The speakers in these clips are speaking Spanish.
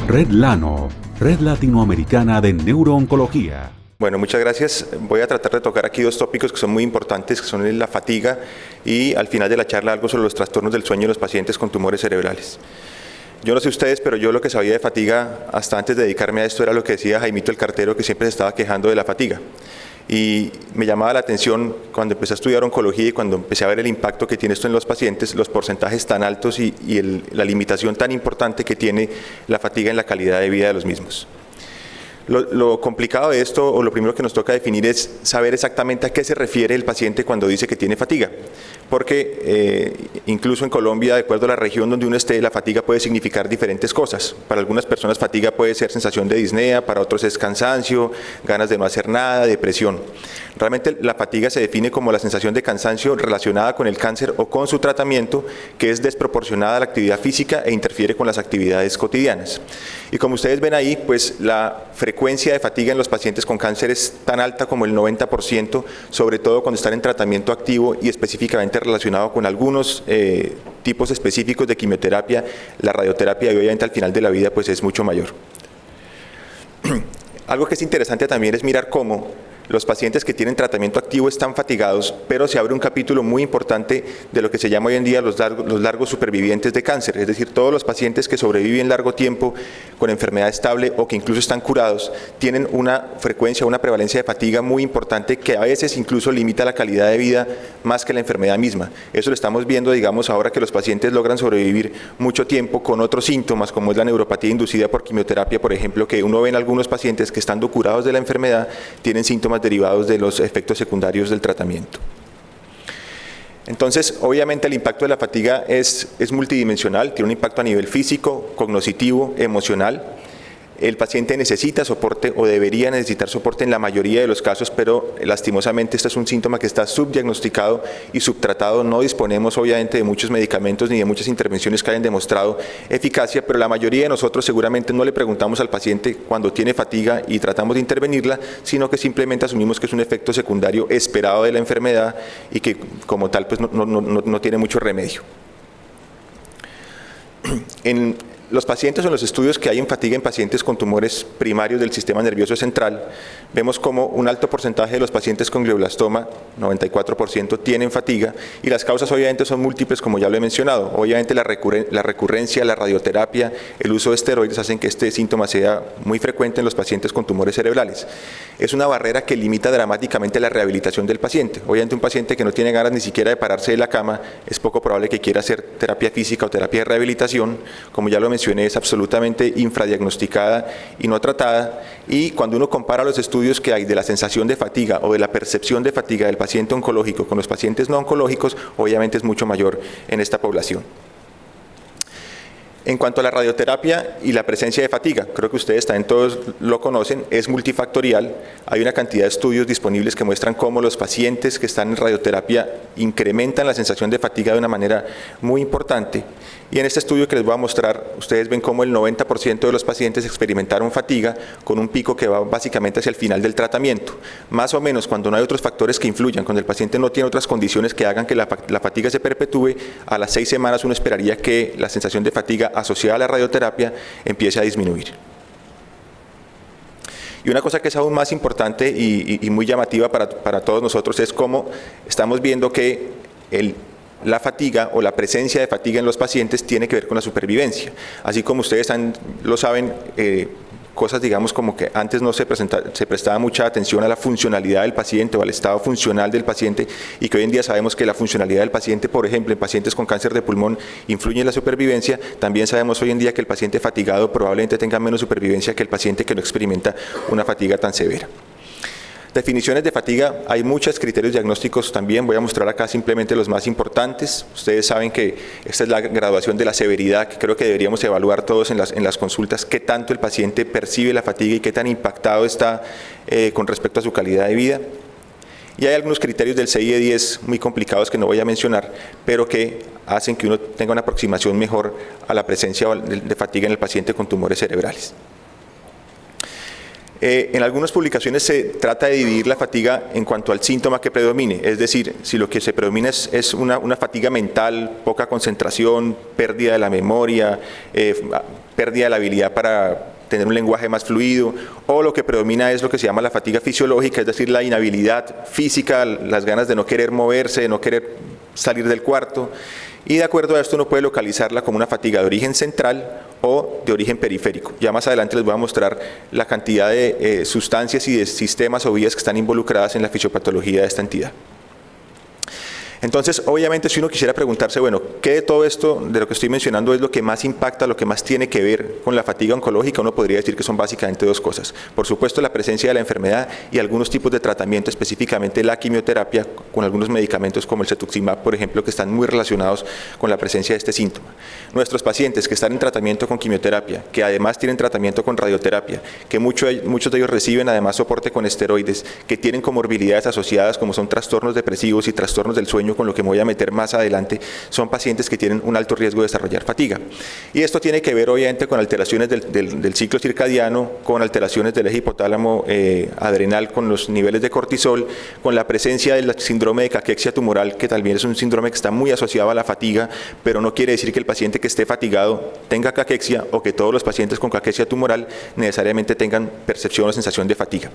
Red Lano, Red Latinoamericana de Neurooncología. Bueno, muchas gracias. Voy a tratar de tocar aquí dos tópicos que son muy importantes, que son la fatiga y al final de la charla algo sobre los trastornos del sueño en los pacientes con tumores cerebrales. Yo no sé ustedes, pero yo lo que sabía de fatiga hasta antes de dedicarme a esto era lo que decía Jaimito el cartero, que siempre se estaba quejando de la fatiga. Y me llamaba la atención cuando empecé a estudiar oncología y cuando empecé a ver el impacto que tiene esto en los pacientes, los porcentajes tan altos y la limitación tan importante que tiene la fatiga en la calidad de vida de los mismos. Lo complicado de esto, o lo primero que nos toca definir, es saber exactamente a qué se refiere el paciente cuando dice que tiene fatiga. Porque incluso en Colombia, de acuerdo a la región donde uno esté, la fatiga puede significar diferentes cosas. Para algunas personas fatiga puede ser sensación de disnea, para otros es cansancio, ganas de no hacer nada, depresión. Realmente la fatiga se define como la sensación de cansancio relacionada con el cáncer o con su tratamiento, que es desproporcionada a la actividad física e interfiere con las actividades cotidianas. Y como ustedes ven ahí, pues la frecuencia de fatiga en los pacientes con cáncer es tan alta como el 90%, sobre todo cuando están en tratamiento activo y específicamente relacionado con algunos tipos específicos de quimioterapia. La radioterapia, y obviamente al final de la vida, pues es mucho mayor. Algo que es interesante también es mirar cómo los pacientes que tienen tratamiento activo están fatigados, pero se abre un capítulo muy importante de lo que se llama hoy en día los largos supervivientes de cáncer, es decir, todos los pacientes que sobreviven largo tiempo con enfermedad estable o que incluso están curados, tienen una frecuencia, una prevalencia de fatiga muy importante que a veces incluso limita la calidad de vida más que la enfermedad misma. Eso lo estamos viendo, digamos, ahora que los pacientes logran sobrevivir mucho tiempo con otros síntomas, como es la neuropatía inducida por quimioterapia, por ejemplo, que uno ve en algunos pacientes que estando curados de la enfermedad tienen síntomas derivados de los efectos secundarios del tratamiento. Entonces, obviamente el impacto de la fatiga es multidimensional, tiene un impacto a nivel físico, cognitivo, emocional. El paciente necesita soporte o debería necesitar soporte en la mayoría de los casos, pero lastimosamente este es un síntoma que está subdiagnosticado y subtratado. No disponemos obviamente de muchos medicamentos ni de muchas intervenciones que hayan demostrado eficacia, pero la mayoría de nosotros seguramente no le preguntamos al paciente cuando tiene fatiga y tratamos de intervenirla, sino que simplemente asumimos que es un efecto secundario esperado de la enfermedad y que como tal pues no tiene mucho remedio. En los pacientes o en los estudios que hay en fatiga en pacientes con tumores primarios del sistema nervioso central, vemos como un alto porcentaje de los pacientes con glioblastoma, 94%, tienen fatiga, y las causas obviamente son múltiples, como ya lo he mencionado. Obviamente la recurrencia, la radioterapia, el uso de esteroides hacen que este síntoma sea muy frecuente en los pacientes con tumores cerebrales. Es una barrera que limita dramáticamente la rehabilitación del paciente. Obviamente un paciente que no tiene ganas ni siquiera de pararse de la cama, es poco probable que quiera hacer terapia física o terapia de rehabilitación. Como ya lo mencioné, es absolutamente infradiagnosticada y no tratada, y cuando uno compara los estudios que hay de la sensación de fatiga o de la percepción de fatiga del paciente oncológico con los pacientes no oncológicos, obviamente es mucho mayor en esta población. En cuanto a la radioterapia y la presencia de fatiga, creo que ustedes también todos lo conocen, es multifactorial. Hay una cantidad de estudios disponibles que muestran cómo los pacientes que están en radioterapia incrementan la sensación de fatiga de una manera muy importante. Y en este estudio que les voy a mostrar, ustedes ven cómo el 90% de los pacientes experimentaron fatiga con un pico que va básicamente hacia el final del tratamiento. Más o menos cuando no hay otros factores que influyan, cuando el paciente no tiene otras condiciones que hagan que la fatiga se perpetúe, a las 6 semanas uno esperaría que la sensación de fatiga asociada a la radioterapia empiece a disminuir. Y una cosa que es aún más importante y muy llamativa para todos nosotros es cómo estamos viendo que la fatiga o la presencia de fatiga en los pacientes tiene que ver con la supervivencia. Así como ustedes lo saben, cosas digamos como que antes no se prestaba mucha atención a la funcionalidad del paciente o al estado funcional del paciente, y que hoy en día sabemos que la funcionalidad del paciente, por ejemplo, en pacientes con cáncer de pulmón, influye en la supervivencia. También sabemos hoy en día que el paciente fatigado probablemente tenga menos supervivencia que el paciente que no experimenta una fatiga tan severa. Definiciones de fatiga, hay muchos criterios diagnósticos también, voy a mostrar acá simplemente los más importantes. Ustedes saben que esta es la graduación de la severidad, que creo que deberíamos evaluar todos en las consultas, qué tanto el paciente percibe la fatiga y qué tan impactado está con respecto a su calidad de vida. Y hay algunos criterios del CIE-10 muy complicados que no voy a mencionar, pero que hacen que uno tenga una aproximación mejor a la presencia de fatiga en el paciente con tumores cerebrales. En algunas publicaciones se trata de dividir la fatiga en cuanto al síntoma que predomine, es decir, si lo que se predomina es una fatiga mental, poca concentración, pérdida de la memoria, pérdida de la habilidad para tener un lenguaje más fluido, o lo que predomina es lo que se llama la fatiga fisiológica, es decir, la inhabilidad física, las ganas de no querer moverse, de no querer salir del cuarto, y de acuerdo a esto uno puede localizarla como una fatiga de origen central o de origen periférico. Ya más adelante les voy a mostrar la cantidad de sustancias y de sistemas o vías que están involucradas en la fisiopatología de esta entidad. Entonces, obviamente, si uno quisiera preguntarse, bueno, ¿qué de todo esto, de lo que estoy mencionando, es lo que más impacta, lo que más tiene que ver con la fatiga oncológica? Uno podría decir que son básicamente dos cosas. Por supuesto, la presencia de la enfermedad y algunos tipos de tratamiento, específicamente la quimioterapia, con algunos medicamentos como el cetuximab, por ejemplo, que están muy relacionados con la presencia de este síntoma. Nuestros pacientes que están en tratamiento con quimioterapia, que además tienen tratamiento con radioterapia, que muchos de ellos reciben además soporte con esteroides, que tienen comorbilidades asociadas como son trastornos depresivos y trastornos del sueño, con lo que me voy a meter más adelante, son pacientes que tienen un alto riesgo de desarrollar fatiga. Y esto tiene que ver obviamente con alteraciones del ciclo circadiano, con alteraciones del eje hipotálamo adrenal, con los niveles de cortisol, con la presencia del síndrome de caquexia tumoral, que también es un síndrome que está muy asociado a la fatiga, pero no quiere decir que el paciente que esté fatigado tenga caquexia o que todos los pacientes con caquexia tumoral necesariamente tengan percepción o sensación de fatiga.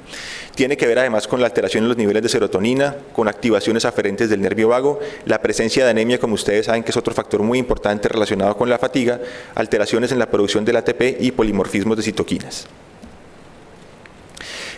Tiene que ver además con la alteración en los niveles de serotonina, con activaciones aferentes del nervio vago, la presencia de anemia, como ustedes saben, que es otro factor muy importante relacionado con la fatiga, alteraciones en la producción del ATP y polimorfismos de citoquinas.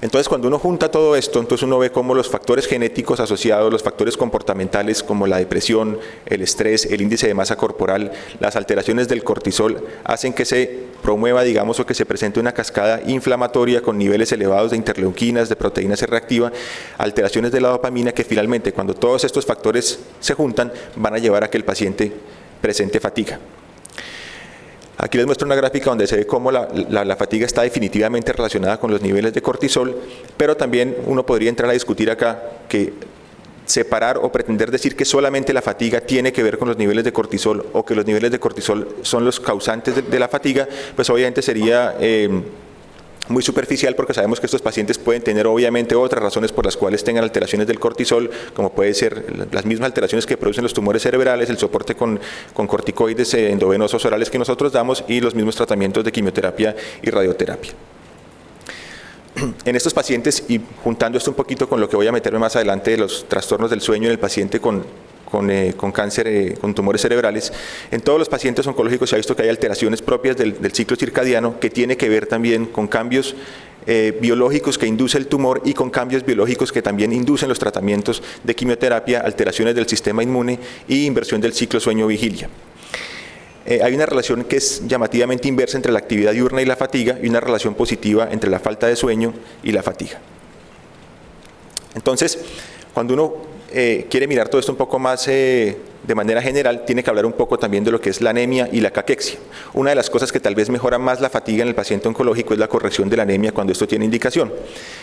Entonces, cuando uno junta todo esto, entonces uno ve cómo los factores genéticos asociados, los factores comportamentales como la depresión, el estrés, el índice de masa corporal, las alteraciones del cortisol, hacen que se promueva, digamos, o que se presente una cascada inflamatoria con niveles elevados de interleuquinas, de proteína C reactiva, alteraciones de la dopamina, que finalmente, cuando todos estos factores se juntan, van a llevar a que el paciente presente fatiga. Aquí les muestro una gráfica donde se ve cómo la fatiga está definitivamente relacionada con los niveles de cortisol, pero también uno podría entrar a discutir acá que separar o pretender decir que solamente la fatiga tiene que ver con los niveles de cortisol o que los niveles de cortisol son los causantes de la fatiga, pues obviamente sería muy superficial, porque sabemos que estos pacientes pueden tener obviamente otras razones por las cuales tengan alteraciones del cortisol, como puede ser las mismas alteraciones que producen los tumores cerebrales, el soporte con corticoides endovenosos orales que nosotros damos y los mismos tratamientos de quimioterapia y radioterapia. En estos pacientes, y juntando esto un poquito con lo que voy a meterme más adelante de los trastornos del sueño en el paciente con cáncer, con tumores cerebrales, en todos los pacientes oncológicos se ha visto que hay alteraciones propias del ciclo circadiano que tiene que ver también con cambios biológicos que induce el tumor y con cambios biológicos que también inducen los tratamientos de quimioterapia, alteraciones del sistema inmune y inversión del ciclo sueño-vigilia. Hay una relación que es llamativamente inversa entre la actividad diurna y la fatiga y una relación positiva entre la falta de sueño y la fatiga. Entonces, cuando uno quiere mirar todo esto un poco más de manera general, tiene que hablar un poco también de lo que es la anemia y la caquexia. Una de las cosas que tal vez mejora más la fatiga en el paciente oncológico es la corrección de la anemia cuando esto tiene indicación.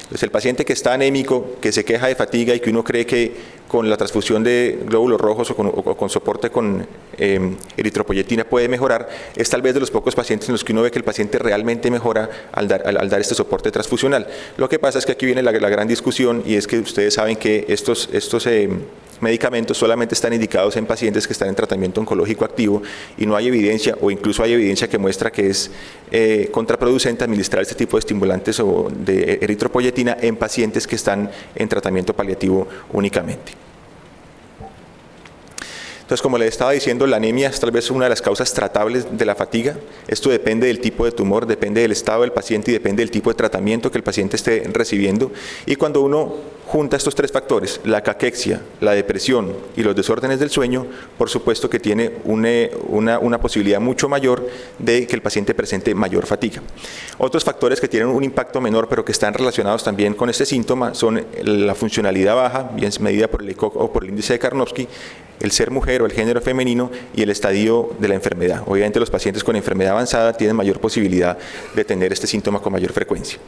Entonces, el paciente que está anémico, que se queja de fatiga y que uno cree que con la transfusión de glóbulos rojos o con soporte con eritropoyetina puede mejorar, es tal vez de los pocos pacientes en los que uno ve que el paciente realmente mejora al dar este soporte transfusional. Lo que pasa es que aquí viene la gran discusión, y es que ustedes saben que estos medicamentos solamente están indicados en pacientes que están en tratamiento oncológico activo y no hay evidencia, o incluso hay evidencia que muestra que es contraproducente administrar este tipo de estimulantes o de eritropoyetina en pacientes que están en tratamiento paliativo únicamente. Entonces, como les estaba diciendo, la anemia es tal vez una de las causas tratables de la fatiga. Esto depende del tipo de tumor, depende del estado del paciente y depende del tipo de tratamiento que el paciente esté recibiendo. Y cuando uno junta estos tres factores, la caquexia, la depresión y los desórdenes del sueño, por supuesto que tiene una posibilidad mucho mayor de que el paciente presente mayor fatiga. Otros factores que tienen un impacto menor pero que están relacionados también con este síntoma son la funcionalidad baja, bien medida por el ECOG o por el índice de Karnofsky, el ser mujer o el género femenino y el estadio de la enfermedad. Obviamente los pacientes con enfermedad avanzada tienen mayor posibilidad de tener este síntoma con mayor frecuencia.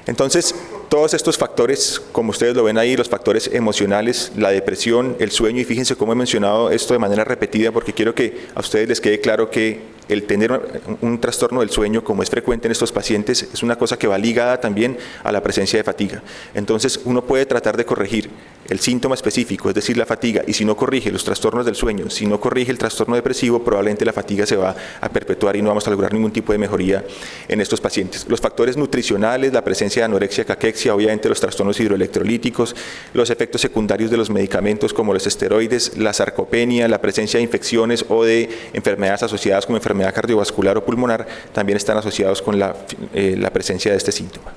Entonces, todos estos factores, como ustedes lo ven ahí, los factores emocionales, la depresión, el sueño, y fíjense cómo he mencionado esto de manera repetida porque quiero que a ustedes les quede claro que el tener un trastorno del sueño, como es frecuente en estos pacientes, es una cosa que va ligada también a la presencia de fatiga. Entonces, uno puede tratar de corregir el síntoma específico, es decir, la fatiga, y si no corrige los trastornos del sueño, si no corrige el trastorno depresivo, probablemente la fatiga se va a perpetuar y no vamos a lograr ningún tipo de mejoría en estos pacientes. Los factores nutricionales, la presencia de anorexia, caquexia, obviamente los trastornos hidroelectrolíticos, los efectos secundarios de los medicamentos como los esteroides, la sarcopenia, la presencia de infecciones o de enfermedades asociadas como enfermedad cardiovascular o pulmonar, también están asociados con la presencia de este síntoma.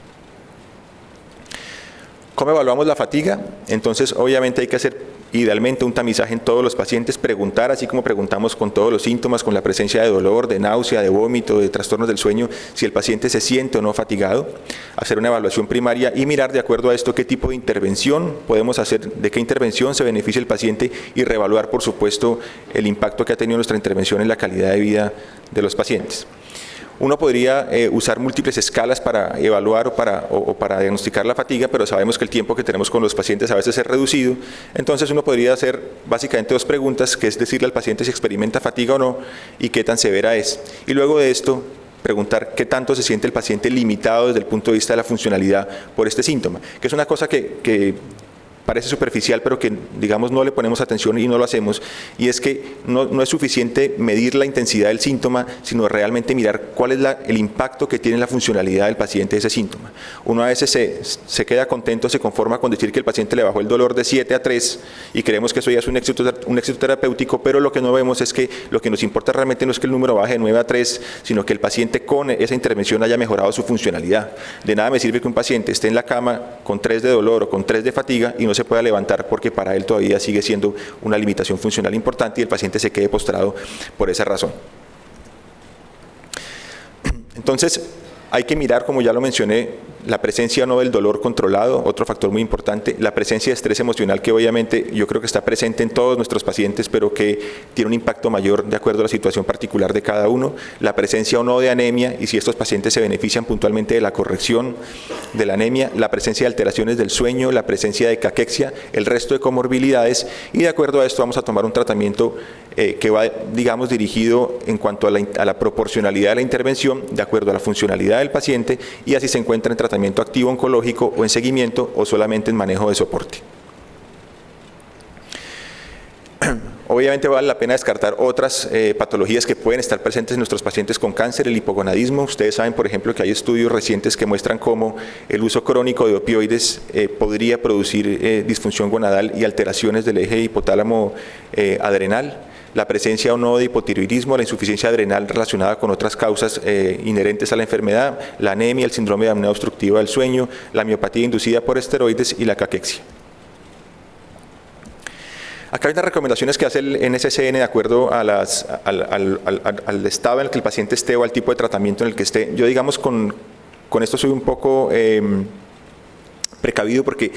¿Cómo evaluamos la fatiga? Entonces, obviamente hay que hacer idealmente un tamizaje en todos los pacientes, preguntar, así como preguntamos con todos los síntomas, con la presencia de dolor, de náusea, de vómito, de trastornos del sueño, si el paciente se siente o no fatigado, hacer una evaluación primaria y mirar de acuerdo a esto qué tipo de intervención podemos hacer, de qué intervención se beneficia el paciente y reevaluar, por supuesto, el impacto que ha tenido nuestra intervención en la calidad de vida de los pacientes. Uno podría usar múltiples escalas para evaluar o para diagnosticar la fatiga, pero sabemos que el tiempo que tenemos con los pacientes a veces es reducido. Entonces uno podría hacer básicamente dos preguntas, que es decirle al paciente si experimenta fatiga o no y qué tan severa es. Y luego de esto, preguntar qué tanto se siente el paciente limitado desde el punto de vista de la funcionalidad por este síntoma, que es una cosa que parece superficial, pero que, digamos, no le ponemos atención y no lo hacemos, y es que no es suficiente medir la intensidad del síntoma, sino realmente mirar cuál es el impacto que tiene en la funcionalidad del paciente ese síntoma. Uno a veces se queda contento, se conforma con decir que el paciente le bajó el dolor de 7 a 3 y creemos que eso ya es un éxito terapéutico, pero lo que no vemos es que lo que nos importa realmente no es que el número baje de 9 a 3, sino que el paciente con esa intervención haya mejorado su funcionalidad. De nada me sirve que un paciente esté en la cama con 3 de dolor o con 3 de fatiga y no se pueda levantar porque para él todavía sigue siendo una limitación funcional importante y el paciente se quede postrado por esa razón. Entonces, hay que mirar, como ya lo mencioné, la presencia o no del dolor controlado, otro factor muy importante, la presencia de estrés emocional que obviamente yo creo que está presente en todos nuestros pacientes, pero que tiene un impacto mayor de acuerdo a la situación particular de cada uno, la presencia o no de anemia y si estos pacientes se benefician puntualmente de la corrección de la anemia, la presencia de alteraciones del sueño, la presencia de caquexia, el resto de comorbilidades y de acuerdo a esto vamos a tomar un tratamiento que va, digamos, dirigido en cuanto a la proporcionalidad de la intervención, de acuerdo a la funcionalidad del paciente y así se encuentra en tratamiento activo oncológico o en seguimiento o solamente en manejo de soporte. Obviamente vale la pena descartar otras patologías que pueden estar presentes en nuestros pacientes con cáncer, el hipogonadismo. Ustedes saben, por ejemplo, que hay estudios recientes que muestran cómo el uso crónico de opioides podría producir disfunción gonadal y alteraciones del eje hipotálamo adrenal. La presencia o no de hipotiroidismo, la insuficiencia adrenal relacionada con otras causas inherentes a la enfermedad, la anemia, el síndrome de apnea obstructiva del sueño, la miopatía inducida por esteroides y la caquexia. Acá hay unas recomendaciones que hace el NCCN de acuerdo a al estado en el que el paciente esté o al tipo de tratamiento en el que esté. Yo, digamos, con esto soy un poco precavido porque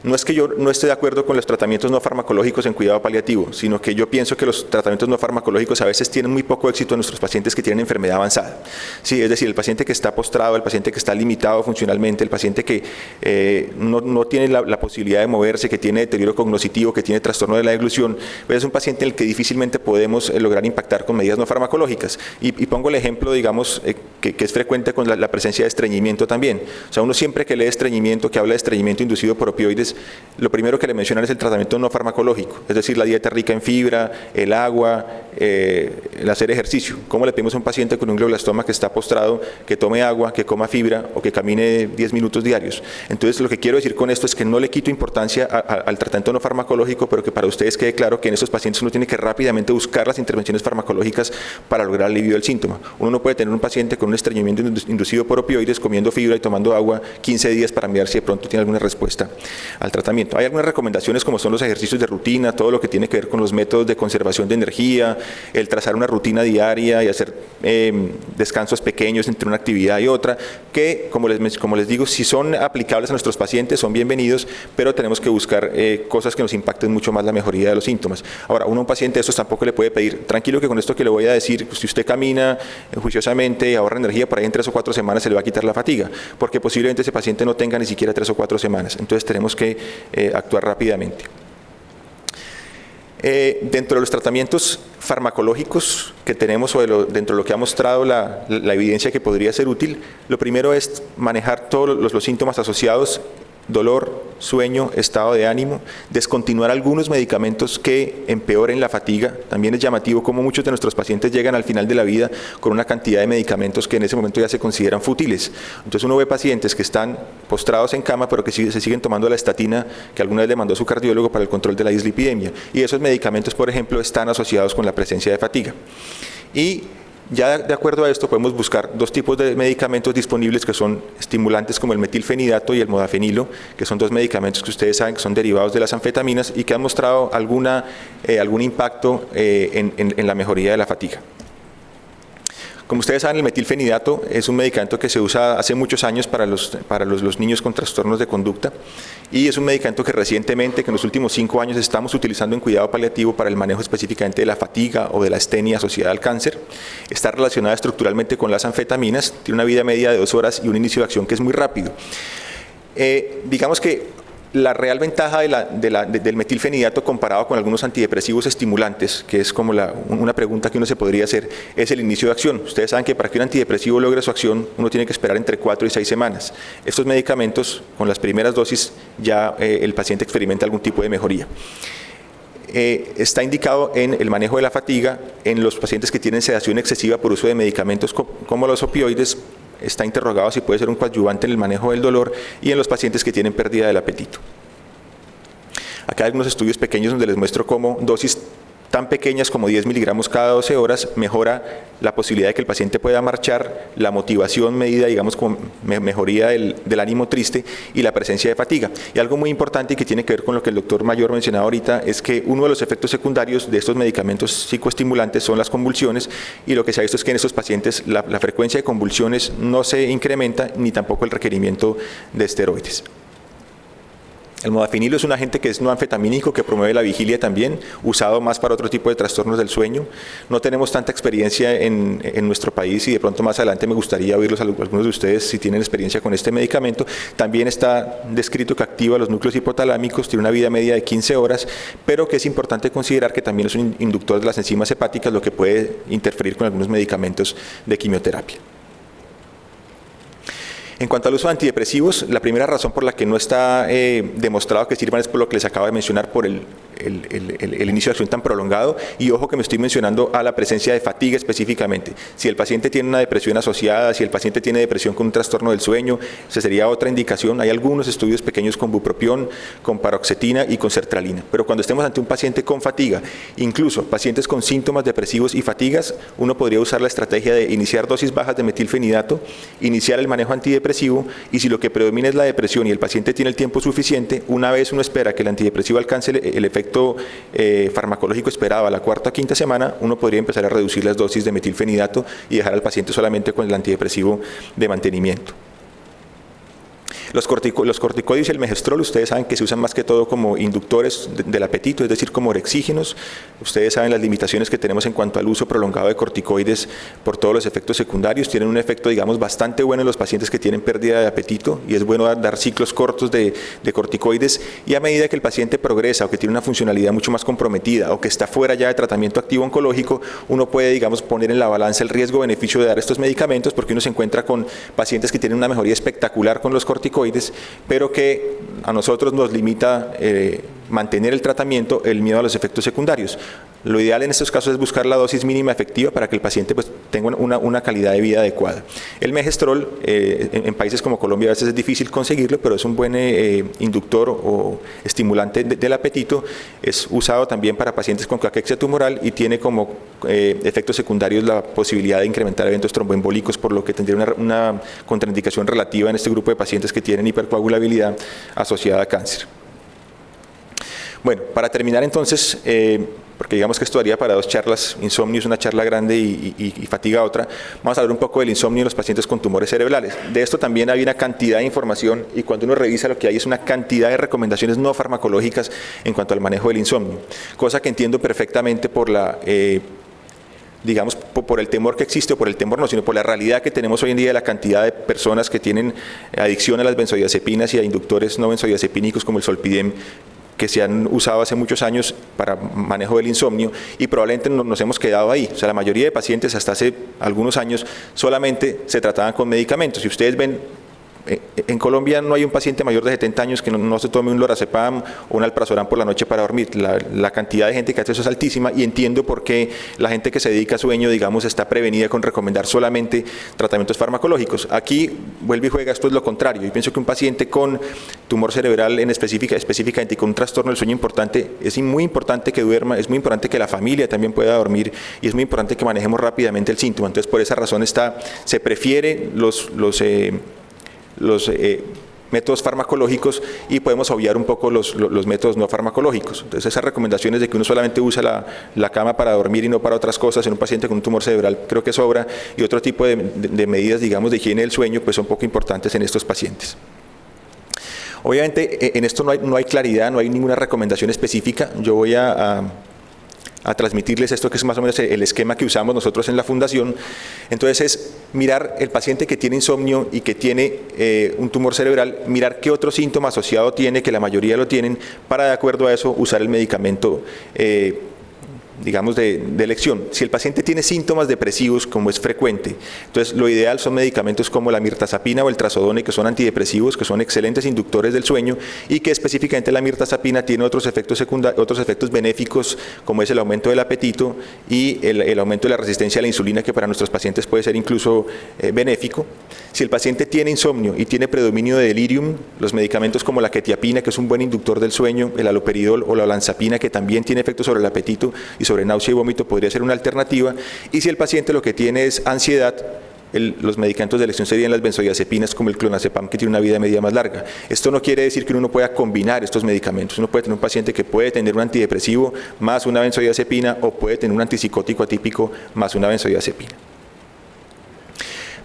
no es que yo no esté de acuerdo con los tratamientos no farmacológicos en cuidado paliativo, sino que yo pienso que los tratamientos no farmacológicos a veces tienen muy poco éxito en nuestros pacientes que tienen enfermedad avanzada. Sí, es decir, el paciente que está postrado, el paciente que está limitado funcionalmente, el paciente que no tiene la posibilidad de moverse, que tiene deterioro cognoscitivo, que tiene trastorno de la deglución, pues es un paciente en el que difícilmente podemos lograr impactar con medidas no farmacológicas. Y pongo el ejemplo, digamos, que es frecuente con la presencia de estreñimiento también. O sea, uno siempre que lee estreñimiento, que habla de estreñimiento inducido por opioides, lo primero que le mencionan es el tratamiento no farmacológico, es decir, la dieta rica en fibra, el agua, el hacer ejercicio. ¿Cómo le pedimos a un paciente con un glioblastoma que está postrado que tome agua, que coma fibra o que camine 10 minutos diarios? Entonces, lo que quiero decir con esto es que no le quito importancia al tratamiento no farmacológico, pero que para ustedes quede claro que en estos pacientes uno tiene que rápidamente buscar las intervenciones farmacológicas para lograr alivio del síntoma. Uno no puede tener un paciente con un estreñimiento inducido por opioides comiendo fibra y tomando agua 15 días para mirar si de pronto tiene alguna respuesta al tratamiento. Hay algunas recomendaciones como son los ejercicios de rutina, todo lo que tiene que ver con los métodos de conservación de energía, el trazar una rutina diaria y hacer descansos pequeños entre una actividad y otra, que como les digo, si son aplicables a nuestros pacientes son bienvenidos, pero tenemos que buscar cosas que nos impacten mucho más la mejoría de los síntomas. Ahora, uno a un paciente de estos tampoco le puede pedir, tranquilo que con esto que le voy a decir, pues, si usted camina juiciosamente y ahorra energía, por ahí en 3 o 4 semanas se le va a quitar la fatiga, porque posiblemente ese paciente no tenga ni siquiera 3 o 4 semanas. Entonces tenemos que actuar rápidamente. Dentro de los tratamientos farmacológicos que tenemos o dentro de lo que ha mostrado la evidencia que podría ser útil, lo primero es manejar todos los síntomas asociados: dolor, sueño, estado de ánimo, descontinuar algunos medicamentos que empeoren la fatiga. También es llamativo cómo muchos de nuestros pacientes llegan al final de la vida con una cantidad de medicamentos que en ese momento ya se consideran fútiles. Entonces uno ve pacientes que están postrados en cama, pero que se siguen tomando la estatina que alguna vez le mandó su cardiólogo para el control de la dislipidemia. Y esos medicamentos, por ejemplo, están asociados con la presencia de fatiga. Y ya de acuerdo a esto podemos buscar dos tipos de medicamentos disponibles que son estimulantes, como el metilfenidato y el modafinilo, que son dos medicamentos que ustedes saben que son derivados de las anfetaminas y que han mostrado algún impacto en la mejoría de la fatiga. Como ustedes saben, el metilfenidato es un medicamento que se usa hace muchos años para los niños con trastornos de conducta, y es un medicamento que recientemente, que en los últimos 5 años estamos utilizando en cuidado paliativo para el manejo específicamente de la fatiga o de la astenia asociada al cáncer. Está relacionada estructuralmente con las anfetaminas, tiene una vida media de 2 horas y un inicio de acción que es muy rápido. Digamos que la real ventaja del metilfenidato comparado con algunos antidepresivos estimulantes, que es como una pregunta que uno se podría hacer, es el inicio de acción. Ustedes saben que para que un antidepresivo logre su acción, uno tiene que esperar entre 4 y 6 semanas. Estos medicamentos, con las primeras dosis, ya el paciente experimenta algún tipo de mejoría. Está indicado en el manejo de la fatiga en los pacientes que tienen sedación excesiva por uso de medicamentos como los opioides. Está interrogado si puede ser un coadyuvante en el manejo del dolor, y en los pacientes que tienen pérdida del apetito. Acá hay algunos estudios pequeños donde les muestro cómo dosis tan pequeñas como 10 miligramos cada 12 horas mejora la posibilidad de que el paciente pueda marchar, la motivación medida, digamos, como mejoría del ánimo triste y la presencia de fatiga. Y algo muy importante y que tiene que ver con lo que el doctor Mayor mencionaba ahorita es que uno de los efectos secundarios de estos medicamentos psicoestimulantes son las convulsiones, y lo que se ha visto es que en estos pacientes la frecuencia de convulsiones no se incrementa ni tampoco el requerimiento de esteroides. El modafinilo es un agente que es no anfetamínico, que promueve la vigilia también, usado más para otro tipo de trastornos del sueño. No tenemos tanta experiencia en nuestro país, y de pronto más adelante me gustaría oírlos a algunos de ustedes si tienen experiencia con este medicamento. También está descrito que activa los núcleos hipotalámicos, tiene una vida media de 15 horas, pero que es importante considerar que también es un inductor de las enzimas hepáticas, lo que puede interferir con algunos medicamentos de quimioterapia. En cuanto al uso de antidepresivos, la primera razón por la que no está demostrado que sirvan es por lo que les acabo de mencionar, por el inicio de acción tan prolongado, y ojo que me estoy mencionando a la presencia de fatiga específicamente. Si el paciente tiene una depresión asociada, si el paciente tiene depresión con un trastorno del sueño, esa sería otra indicación. Hay algunos estudios pequeños con bupropión, con paroxetina y con sertralina, pero cuando estemos ante un paciente con fatiga, incluso pacientes con síntomas depresivos y fatigas, uno podría usar la estrategia de iniciar dosis bajas de metilfenidato, iniciar el manejo antidepresivo, y si lo que predomina es la depresión y el paciente tiene el tiempo suficiente, una vez uno espera que el antidepresivo alcance el efecto farmacológico esperado a la 4ª o 5ª semana, uno podría empezar a reducir las dosis de metilfenidato y dejar al paciente solamente con el antidepresivo de mantenimiento. Los corticoides y el megestrol, ustedes saben que se usan más que todo como inductores del apetito, es decir, como orexígenos. Ustedes saben las limitaciones que tenemos en cuanto al uso prolongado de corticoides por todos los efectos secundarios. Tienen un efecto, digamos, bastante bueno en los pacientes que tienen pérdida de apetito, y es bueno dar ciclos cortos de corticoides, y a medida que el paciente progresa o que tiene una funcionalidad mucho más comprometida o que está fuera ya de tratamiento activo oncológico, uno puede, digamos, poner en la balanza el riesgo-beneficio de dar estos medicamentos, porque uno se encuentra con pacientes que tienen una mejoría espectacular con los corticoides, pero que a nosotros nos limita mantener el tratamiento, el miedo a los efectos secundarios. Lo ideal en estos casos es buscar la dosis mínima efectiva para que el paciente pues tenga una calidad de vida adecuada. El megestrol, en países como Colombia a veces es difícil conseguirlo, pero es un buen inductor o estimulante del apetito. Es usado también para pacientes con caquexia tumoral y tiene como efectos secundarios la posibilidad de incrementar eventos tromboembólicos, por lo que tendría una contraindicación relativa en este grupo de pacientes que tienen hipercoagulabilidad asociada a cáncer. Bueno, para terminar entonces, porque digamos que esto daría para 2 charlas, insomnio es una charla grande y fatiga otra, vamos a hablar un poco del insomnio en los pacientes con tumores cerebrales. De esto también hay una cantidad de información, y cuando uno revisa lo que hay es una cantidad de recomendaciones no farmacológicas en cuanto al manejo del insomnio, cosa que entiendo perfectamente por digamos, por el temor que existe, o por el temor no, sino por la realidad que tenemos hoy en día de la cantidad de personas que tienen adicción a las benzodiazepinas y a inductores no benzodiazepínicos como el zolpidem, que se han usado hace muchos años para manejo del insomnio y probablemente nos hemos quedado ahí. O sea, la mayoría de pacientes hasta hace algunos años solamente se trataban con medicamentos. Si ustedes ven, en Colombia no hay un paciente mayor de 70 años que no se tome un lorazepam o un alprazolam por la noche para dormir. La cantidad de gente que hace eso es altísima y entiendo por qué la gente que se dedica a sueño, digamos, está prevenida con recomendar solamente tratamientos farmacológicos. Aquí vuelve y juega, esto es lo contrario. Yo pienso que un paciente con tumor cerebral específicamente y con un trastorno del sueño importante, es muy importante que duerma, es muy importante que la familia también pueda dormir y es muy importante que manejemos rápidamente el síntoma. Entonces, por esa razón se prefiere los métodos farmacológicos y podemos obviar un poco los métodos no farmacológicos. Entonces, esas recomendaciones de que uno solamente usa la cama para dormir y no para otras cosas en un paciente con un tumor cerebral creo que sobra, y otro tipo de medidas, digamos, de higiene del sueño, pues son poco importantes en estos pacientes. Obviamente, en esto no hay claridad, no hay ninguna recomendación específica. Yo voy a transmitirles esto, que es más o menos el esquema que usamos nosotros en la fundación. Entonces es mirar el paciente que tiene insomnio y que tiene un tumor cerebral, mirar qué otro síntoma asociado tiene, que la mayoría lo tienen, para de acuerdo a eso usar el medicamento digamos, de elección. Si el paciente tiene síntomas depresivos, como es frecuente, entonces lo ideal son medicamentos como la mirtazapina o el trazodone, que son antidepresivos, que son excelentes inductores del sueño, y que específicamente la mirtazapina tiene otros efectos benéficos, como es el aumento del apetito y el aumento de la resistencia a la insulina, que para nuestros pacientes puede ser incluso benéfico. Si el paciente tiene insomnio y tiene predominio de delirium, los medicamentos como la quetiapina, que es un buen inductor del sueño, el haloperidol o la olanzapina, que también tiene efectos sobre el apetito y sobre náusea y vómito, podría ser una alternativa. Y si el paciente lo que tiene es ansiedad, los medicamentos de elección serían las benzodiazepinas, como el clonazepam, que tiene una vida media más larga. Esto no quiere decir que uno pueda combinar estos medicamentos. Uno puede tener un paciente que puede tener un antidepresivo más una benzodiazepina, o puede tener un antipsicótico atípico más una benzodiazepina.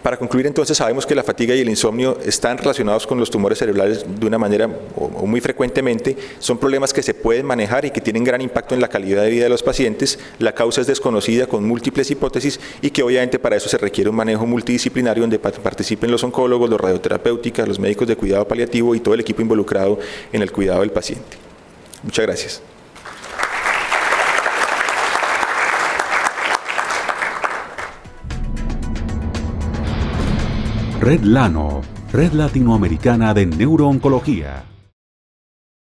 Para concluir, entonces, sabemos que la fatiga y el insomnio están relacionados con los tumores cerebrales de una manera o muy frecuentemente. Son problemas que se pueden manejar y que tienen gran impacto en la calidad de vida de los pacientes. La causa es desconocida, con múltiples hipótesis, y que obviamente para eso se requiere un manejo multidisciplinario donde participen los oncólogos, los radioterapeutas, los médicos de cuidado paliativo y todo el equipo involucrado en el cuidado del paciente. Muchas gracias. Red Lano, Red Latinoamericana de Neurooncología.